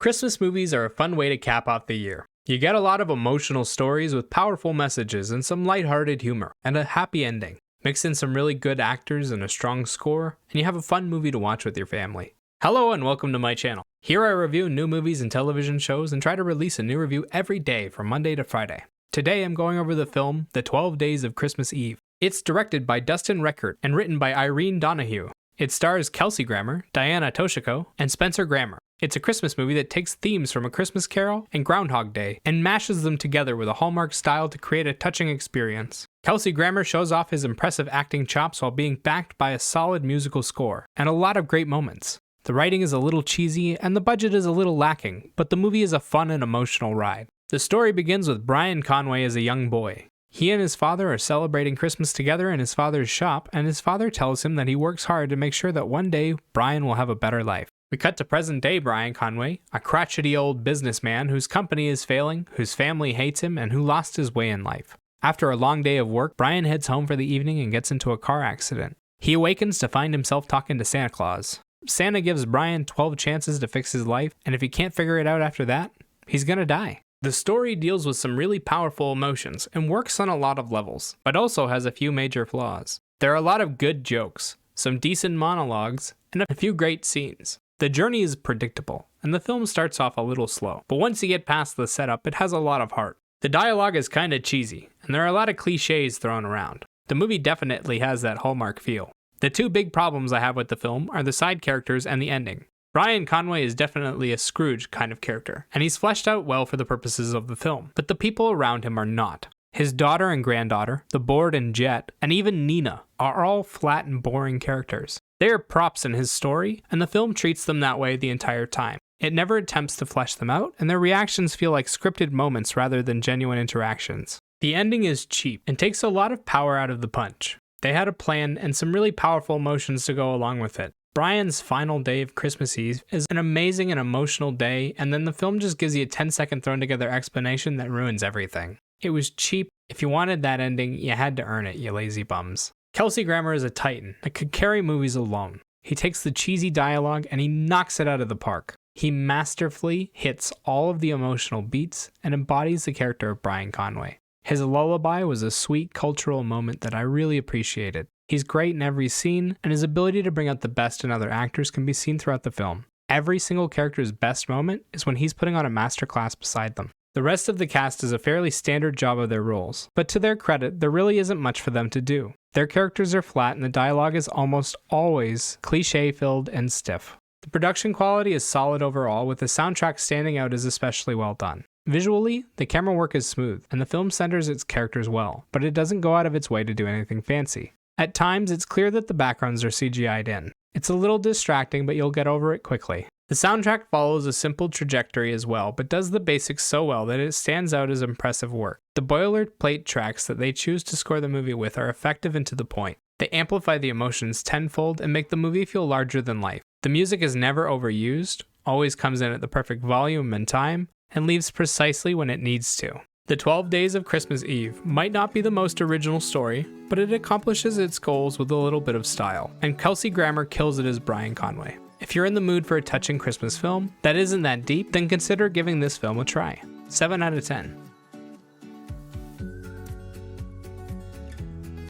Christmas movies are a fun way to cap off the year. You get a lot of emotional stories with powerful messages and some lighthearted humor, and a happy ending. Mix in some really good actors and a strong score, and you have a fun movie to watch with your family. Hello and welcome to my channel. Here I review new movies and television shows and try to release a new review every day from Monday to Friday. Today I'm going over the film The 12 Days of Christmas Eve. It's directed by Dustin Reckert and written by Irene Donahue. It stars Kelsey Grammer, Diana Toshiko, and Spencer Grammer. It's a Christmas movie that takes themes from A Christmas Carol and Groundhog Day and mashes them together with a Hallmark style to create a touching experience. Kelsey Grammer shows off his impressive acting chops while being backed by a solid musical score and a lot of great moments. The writing is a little cheesy and the budget is a little lacking, but the movie is a fun and emotional ride. The story begins with Brian Conway as a young boy. He and his father are celebrating Christmas together in his father's shop, and his father tells him that he works hard to make sure that one day Brian will have a better life. We cut to present-day Brian Conway, a crotchety old businessman whose company is failing, whose family hates him, and who lost his way in life. After a long day of work, Brian heads home for the evening and gets into a car accident. He awakens to find himself talking to Santa Claus. Santa gives Brian 12 chances to fix his life, and if he can't figure it out after that, he's gonna die. The story deals with some really powerful emotions and works on a lot of levels, but also has a few major flaws. There are a lot of good jokes, some decent monologues, and a few great scenes. The journey is predictable, and the film starts off a little slow, but once you get past the setup, it has a lot of heart. The dialogue is kinda cheesy, and there are a lot of cliches thrown around. The movie definitely has that Hallmark feel. The two big problems I have with the film are the side characters and the ending. Brian Conway is definitely a Scrooge kind of character, and he's fleshed out well for the purposes of the film, but the people around him are not. His daughter and granddaughter, the Board and Jet, and even Nina are all flat and boring characters. They are props in his story, and the film treats them that way the entire time. It never attempts to flesh them out, and their reactions feel like scripted moments rather than genuine interactions. The ending is cheap and takes a lot of power out of the punch. They had a plan and some really powerful emotions to go along with it. Brian's final day of Christmas Eve is an amazing and emotional day, and then the film just gives you a 10-second thrown together explanation that ruins everything. It was cheap. If you wanted that ending, you had to earn it, you lazy bums. Kelsey Grammer is a titan that could carry movies alone. He takes the cheesy dialogue and he knocks it out of the park. He masterfully hits all of the emotional beats and embodies the character of Brian Conway. His lullaby was a sweet cultural moment that I really appreciated. He's great in every scene, and his ability to bring out the best in other actors can be seen throughout the film. Every single character's best moment is when he's putting on a masterclass beside them. The rest of the cast does a fairly standard job of their roles, but to their credit, there really isn't much for them to do. Their characters are flat and the dialogue is almost always cliché-filled and stiff. The production quality is solid overall, with the soundtrack standing out as especially well done. Visually, the camera work is smooth, and the film centers its characters well, but it doesn't go out of its way to do anything fancy. At times, it's clear that the backgrounds are CGI'd in. It's a little distracting, but you'll get over it quickly. The soundtrack follows a simple trajectory as well, but does the basics so well that it stands out as impressive work. The boilerplate tracks that they choose to score the movie with are effective and to the point. They amplify the emotions tenfold and make the movie feel larger than life. The music is never overused, always comes in at the perfect volume and time, and leaves precisely when it needs to. The 12 Days of Christmas Eve might not be the most original story, but it accomplishes its goals with a little bit of style, and Kelsey Grammer kills it as Brian Conway. If you're in the mood for a touching Christmas film that isn't that deep, then consider giving this film a try. 7 out of 10.